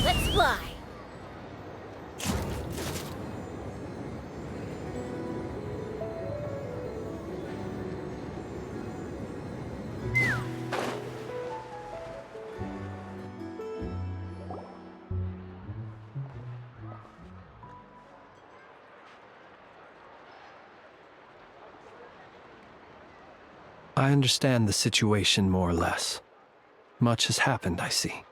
Let's fly! I understand the situation more or less. Much has happened, I see.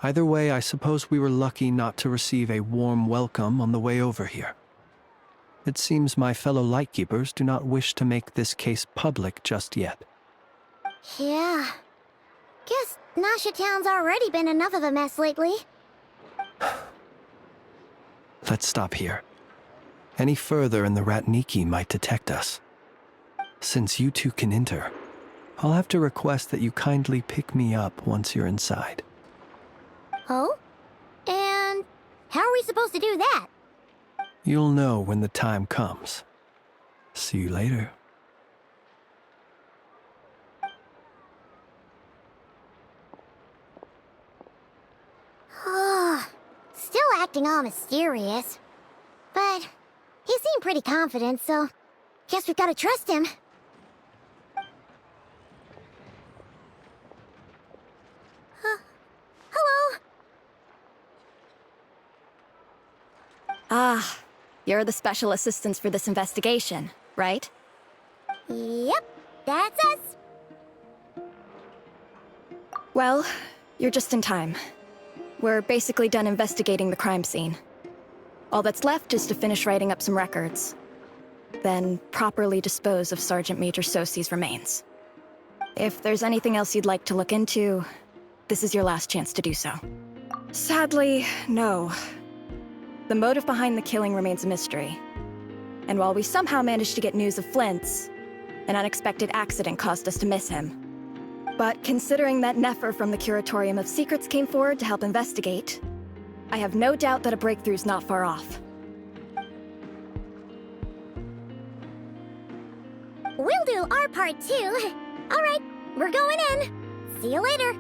Either way, I suppose we were lucky not to receive a warm welcome on the way over here. It seems my fellow Lightkeepers do not wish to make this case public just yet. Yeah. Guess Nasha Town's already been enough of a mess lately. Let's stop here. Any further and the Ratniki might detect us. Since you two can enter, I'll have to request that you kindly pick me up once you're inside. Oh? And how are we supposed to do that? You'll know when the time comes. See you later. Still acting all mysterious. But he seemed pretty confident, so guess we've got to trust him. Hello? Ah, you're the special assistants for this investigation, right? Yep, that's us. Well, you're just in time. We're basically done investigating the crime scene. All that's left is to finish writing up some records. Then properly dispose of Sergeant Major Sosi's remains. If there's anything else you'd like to look into, this is your last chance to do so. Sadly, no. The motive behind the killing remains a mystery. And while we somehow managed to get news of Flint's, an unexpected accident caused us to miss him. But considering that Nefer from the Curatorium of Secrets came forward to help investigate, I have no doubt that a breakthrough's not far off. We'll do our part too. All right, we're going in. See you later.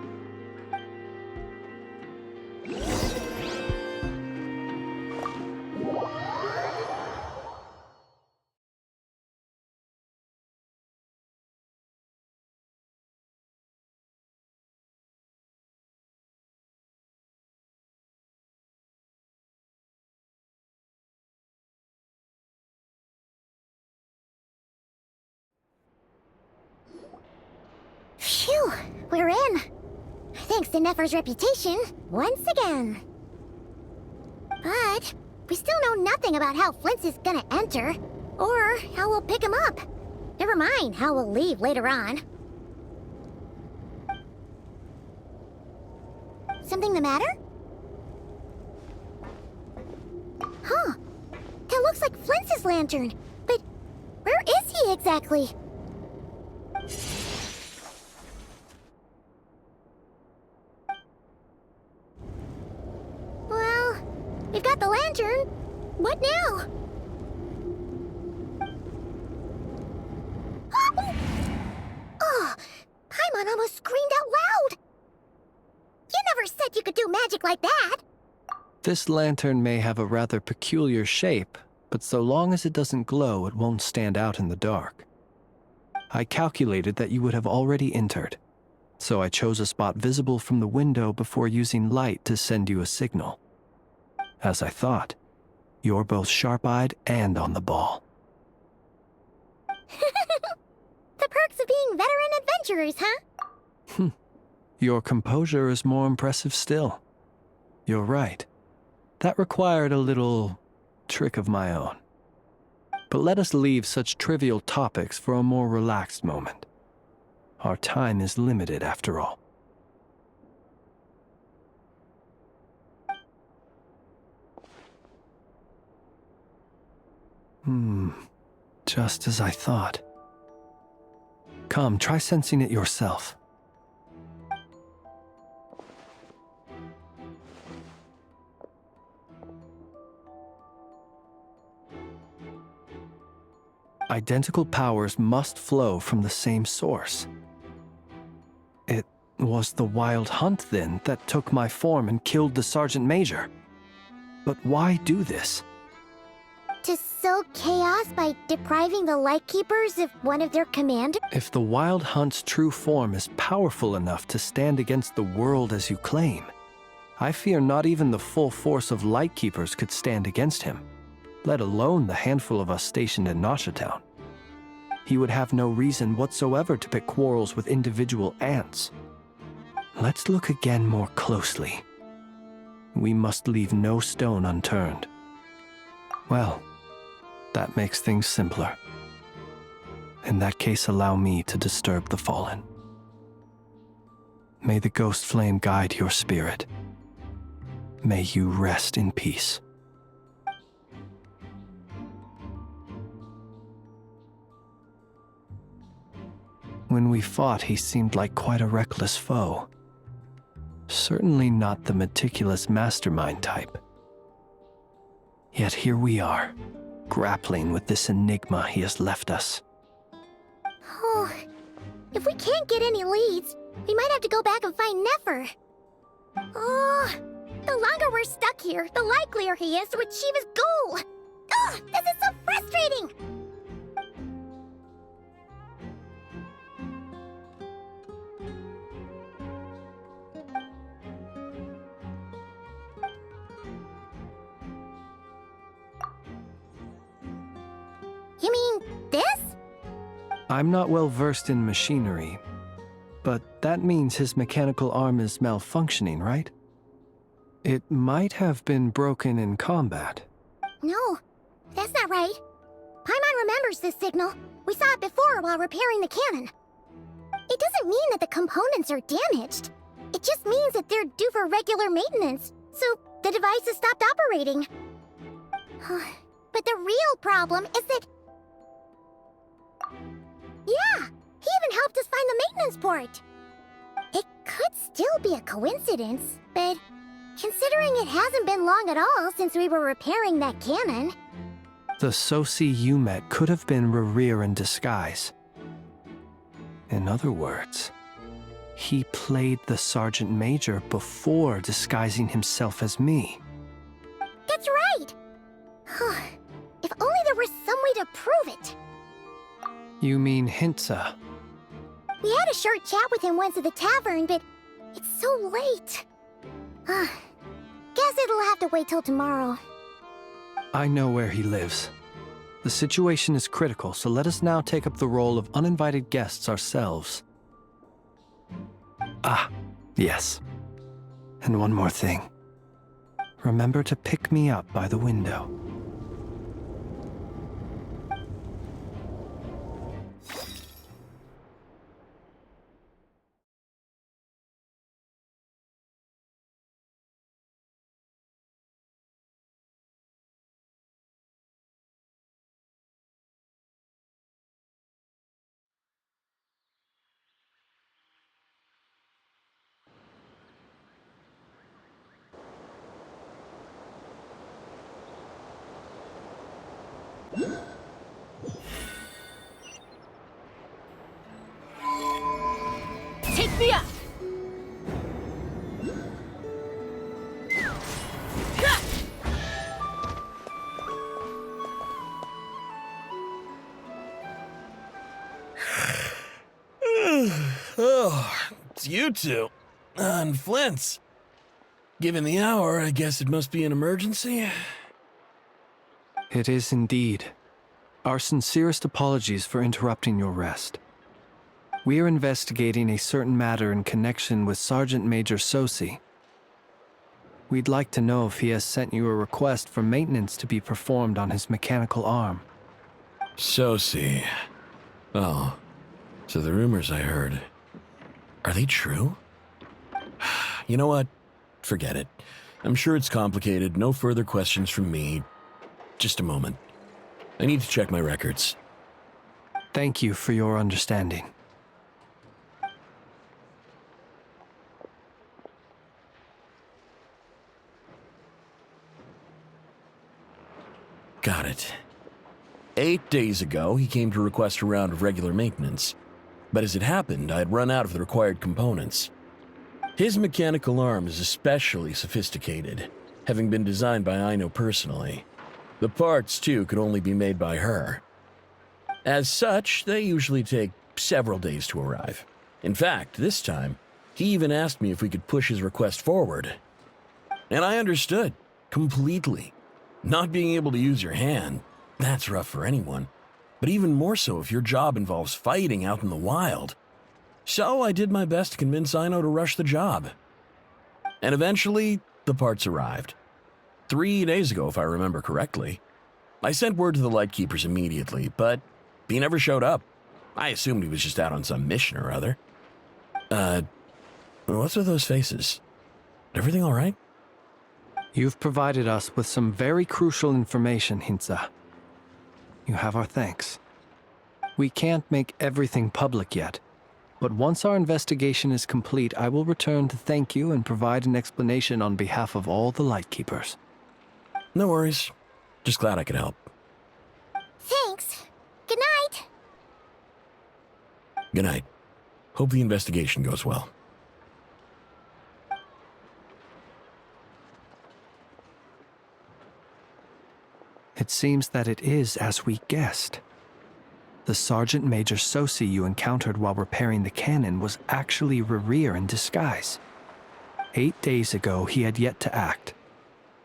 Phew, we're in. Thanks to Nefer's reputation, once again. But we still know nothing about how Flint's is gonna enter, or how we'll pick him up. Never mind how we'll leave later on. Something the matter? Huh. That looks like Flint's lantern. But where is he exactly? Well, we've got the lantern. What now? Oh, Paimon almost screamed out loud. You never said you could do magic like that. This lantern may have a rather peculiar shape, but so long as it doesn't glow, it won't stand out in the dark. I calculated that you would have already entered, so I chose a spot visible from the window before using light to send you a signal. As I thought, you're both sharp-eyed and on the ball. The perks of being veteran adventurers, huh? Your composure is more impressive still. You're right. That required a little trick of my own. But let us leave such trivial topics for a more relaxed moment. Our time is limited after all. Just as I thought. Come, try sensing it yourself. Identical powers must flow from the same source. It was the Wild Hunt, then, that took my form and killed the Sergeant Major. But why do this? To sow chaos by depriving the Lightkeepers of one of their commanders? If the Wild Hunt's true form is powerful enough to stand against the world as you claim, I fear not even the full force of Lightkeepers could stand against him, let alone the handful of us stationed in Nashatown. He would have no reason whatsoever to pick quarrels with individual ants. Let's look again more closely. We must leave no stone unturned. Well, that makes things simpler. In that case, allow me to disturb the fallen. May the ghost flame guide your spirit. May you rest in peace. When we fought, he seemed like quite a reckless foe. Certainly not the meticulous mastermind type. Yet here we are, grappling with this enigma he has left us. Oh, if we can't get any leads, we might have to go back and find Nefer. Oh, the longer we're stuck here, the likelier he is to achieve his goal. Ugh, this is so frustrating! You mean this? I'm not well versed in machinery, but that means his mechanical arm is malfunctioning, right? It might have been broken in combat. No, that's not right. Paimon remembers this signal. We saw it before while repairing the cannon. It doesn't mean that the components are damaged. It just means that they're due for regular maintenance, so the device has stopped operating. But the real problem is that... Yeah, he even helped us find the maintenance port. It could still be a coincidence, but considering it hasn't been long at all since we were repairing that cannon... The Sosi you met could have been Rerir in disguise. In other words, he played the Sergeant Major before disguising himself as me. That's right! If only there were some way to prove it. You mean Hintsa? We had a short chat with him once at the tavern, but it's so late. Guess it'll have to wait till tomorrow. I know where he lives. The situation is critical, so let us now take up the role of uninvited guests ourselves. Ah, yes. And one more thing. Remember to pick me up by the window. Take me up! Oh, it's you two. And Flint's. Given the hour, I guess it must be an emergency. It is indeed. Our sincerest apologies for interrupting your rest. We are investigating a certain matter in connection with Sergeant Major Sosi. We'd like to know if he has sent you a request for maintenance to be performed on his mechanical arm. Sosi. Oh, so the rumors I heard, are they true? You know what? Forget it. I'm sure it's complicated. No further questions from me. Just a moment. I need to check my records. Thank you for your understanding. about it. 8 days ago, he came to request a round of regular maintenance. But as it happened, I had run out of the required components. His mechanical arm is especially sophisticated, having been designed by Aino personally. The parts, too, could only be made by her. As such, they usually take several days to arrive. In fact, this time, he even asked me if we could push his request forward. And I understood, completely. Not being able to use your hand, that's rough for anyone. But even more so if your job involves fighting out in the wild. So I did my best to convince Aino to rush the job. And eventually, the parts arrived. 3 days ago, if I remember correctly. I sent word to the Lightkeepers immediately, but he never showed up. I assumed he was just out on some mission or other. What's with those faces? Everything all right? You've provided us with some very crucial information, Hinza. You have our thanks. We can't make everything public yet, but once our investigation is complete, I will return to thank you and provide an explanation on behalf of all the Lightkeepers. No worries. Just glad I could help. Thanks. Good night. Good night. Hope the investigation goes well. It seems that it is as we guessed. The Sergeant Major Sosi you encountered while repairing the cannon was actually Rerir in disguise. 8 days ago, he had yet to act.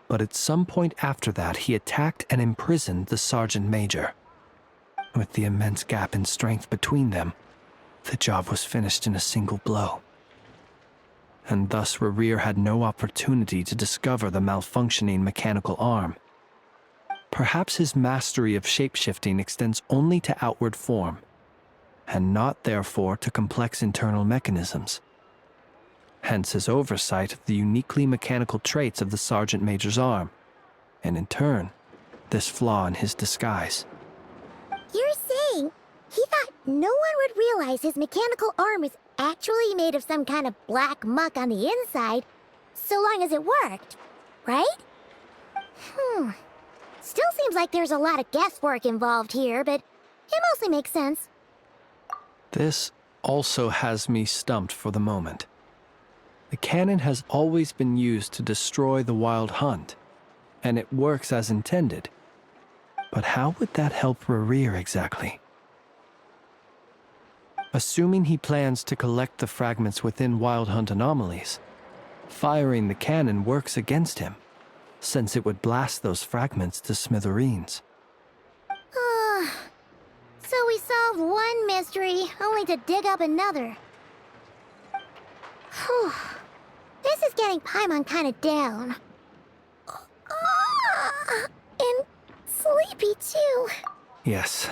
But at some point after that, he attacked and imprisoned the Sergeant Major. With the immense gap in strength between them, the job was finished in a single blow. And thus Rerir had no opportunity to discover the malfunctioning mechanical arm. Perhaps his mastery of shapeshifting extends only to outward form, and not therefore to complex internal mechanisms. Hence his oversight of the uniquely mechanical traits of the Sergeant Major's arm, and in turn, this flaw in his disguise. You're saying he thought no one would realize his mechanical arm is actually made of some kind of black muck on the inside, so long as it worked, right? Still seems like there's a lot of guesswork involved here, but it mostly makes sense. This also has me stumped for the moment. The cannon has always been used to destroy the Wild Hunt, and it works as intended. But how would that help Rerir exactly? Assuming he plans to collect the fragments within Wild Hunt anomalies, firing the cannon works against him, since it would blast those fragments to smithereens. So we solved one mystery, only to dig up another. Whew. This is getting Paimon kind of down. And sleepy, too. Yes,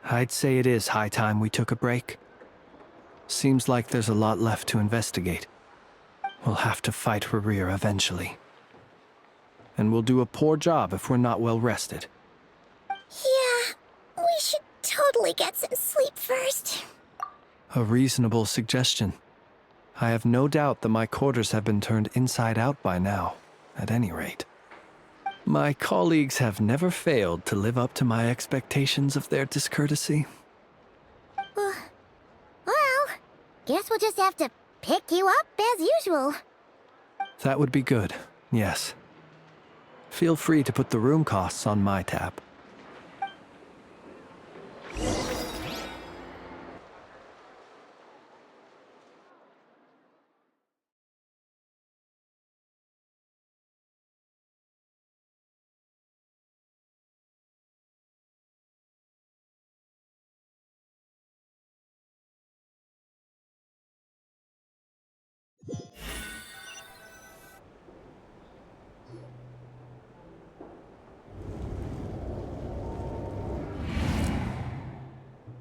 I'd say it is high time we took a break. Seems like there's a lot left to investigate. We'll have to fight Rerir eventually. And we'll do a poor job if we're not well rested. Yeah, we should totally get some sleep first. A reasonable suggestion. I have no doubt that my quarters have been turned inside out by now, at any rate. My colleagues have never failed to live up to my expectations of their discourtesy. Well, guess we'll just have to pick you up as usual. That would be good, yes. Feel free to put the room costs on my tab.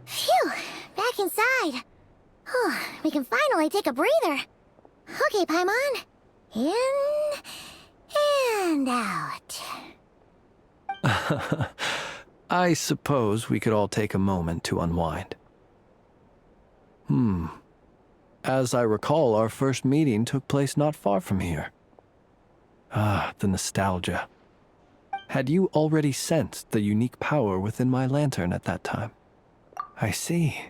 Phew, back inside. We can finally take a breather. Okay, Paimon. In and out. I suppose we could all take a moment to unwind. As I recall, our first meeting took place not far from here. Ah, the nostalgia. Had you already sensed the unique power within my lantern at that time? I see.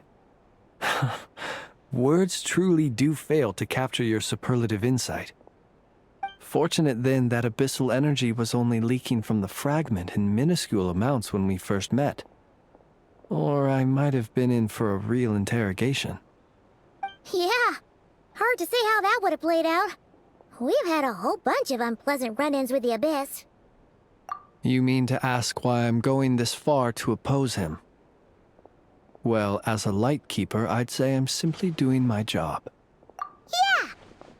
Words truly do fail to capture your superlative insight. Fortunate then that abyssal energy was only leaking from the fragment in minuscule amounts when we first met. Or I might have been in for a real interrogation. Yeah, hard to say how that would have played out. We've had a whole bunch of unpleasant run-ins with the Abyss. You mean to ask why I'm going this far to oppose him? Well, as a light keeper, I'd say I'm simply doing my job. Yeah!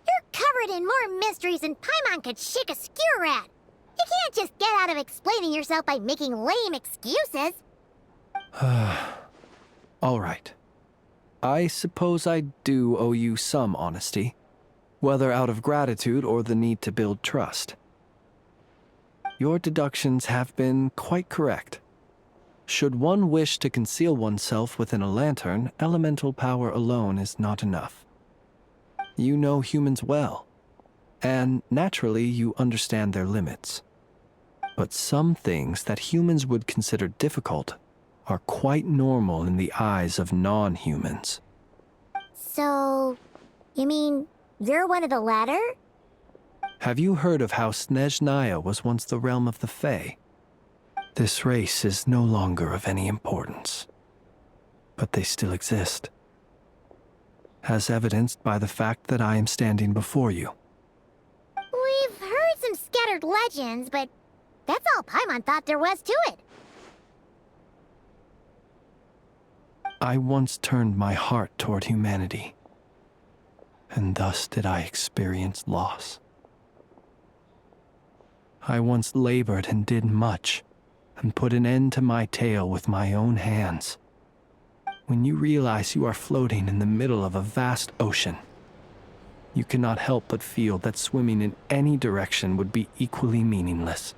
You're covered in more mysteries than Paimon could shake a skewer at. You can't just get out of explaining yourself by making lame excuses. All right. I suppose I do owe you some honesty, whether out of gratitude or the need to build trust. Your deductions have been quite correct. Should one wish to conceal oneself within a lantern, elemental power alone is not enough. You know humans well, and naturally you understand their limits. But some things that humans would consider difficult are quite normal in the eyes of non-humans. So, you mean you're one of the latter? Have you heard of how Snezhnaya was once the realm of the Fae? This race is no longer of any importance, but they still exist, as evidenced by the fact that I am standing before you. We've heard some scattered legends, but that's all Paimon thought there was to it. I once turned my heart toward humanity, and thus did I experience loss. I once labored and did much, and put an end to my tale with my own hands. When you realize you are floating in the middle of a vast ocean, you cannot help but feel that swimming in any direction would be equally meaningless.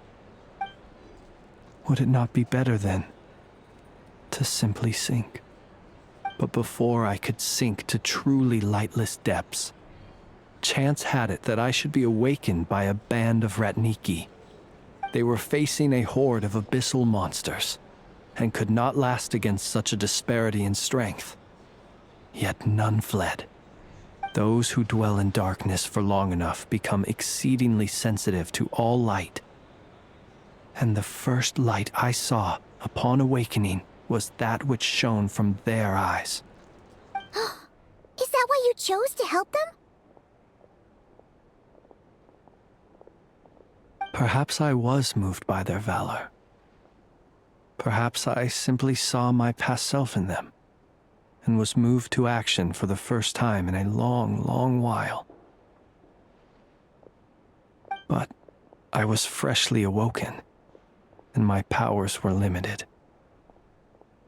Would it not be better, then, to simply sink? But before I could sink to truly lightless depths, chance had it that I should be awakened by a band of Ratniki. They were facing a horde of abyssal monsters, and could not last against such a disparity in strength. Yet none fled. Those who dwell in darkness for long enough become exceedingly sensitive to all light. And the first light I saw upon awakening was that which shone from their eyes. Is that why you chose to help them? Perhaps I was moved by their valor. Perhaps I simply saw my past self in them, and was moved to action for the first time in a long, long while. But I was freshly awoken, and my powers were limited.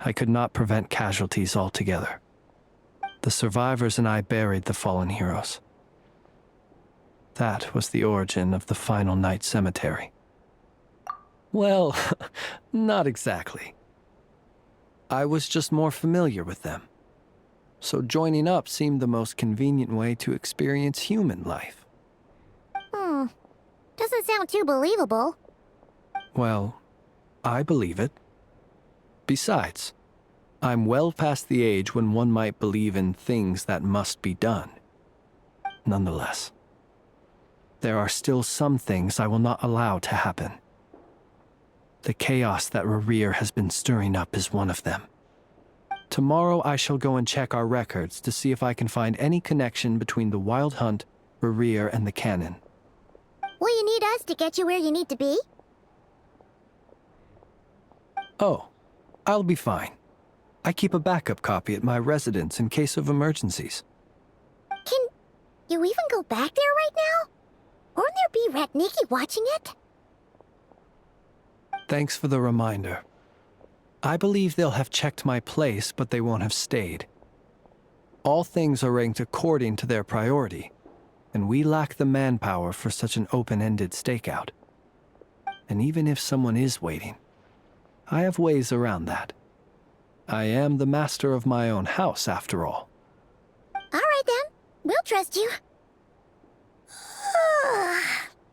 I could not prevent casualties altogether. The survivors and I buried the fallen heroes. That was the origin of the final night cemetery. Well, not exactly. I was just more familiar with them, so joining up seemed the most convenient way to experience human life. Doesn't sound too believable. Well, I believe it. Besides, I'm well past the age when one might believe in things that must be done. Nonetheless, there are still some things I will not allow to happen. The chaos that Rerir has been stirring up is one of them. Tomorrow I shall go and check our records to see if I can find any connection between the Wild Hunt, Rerir, and the Cannon. Will you need us to get you where you need to be? Oh, I'll be fine. I keep a backup copy at my residence in case of emergencies. Can you even go back there right now? Won't there be Ratniki watching it? Thanks for the reminder. I believe they'll have checked my place, but they won't have stayed. All things are ranked according to their priority, and we lack the manpower for such an open-ended stakeout. And even if someone is waiting, I have ways around that. I am the master of my own house, after all. All right then, we'll trust you.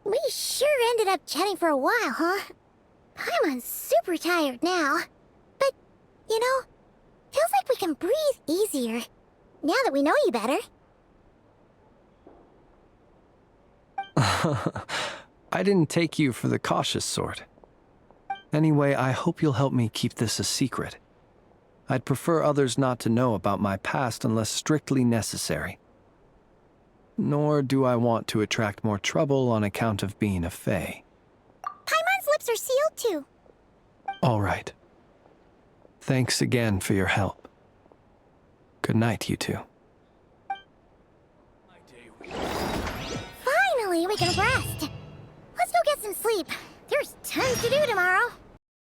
We sure ended up chatting for a while, huh? Paimon's super tired now. But, you know, feels like we can breathe easier now that we know you better. I didn't take you for the cautious sort. Anyway, I hope you'll help me keep this a secret. I'd prefer others not to know about my past unless strictly necessary. Nor do I want to attract more trouble on account of being a fae. Paimon's lips are sealed too. All right. Thanks again for your help. Good night, you two. Finally, we can rest. Let's go get some sleep. There's tons to do tomorrow.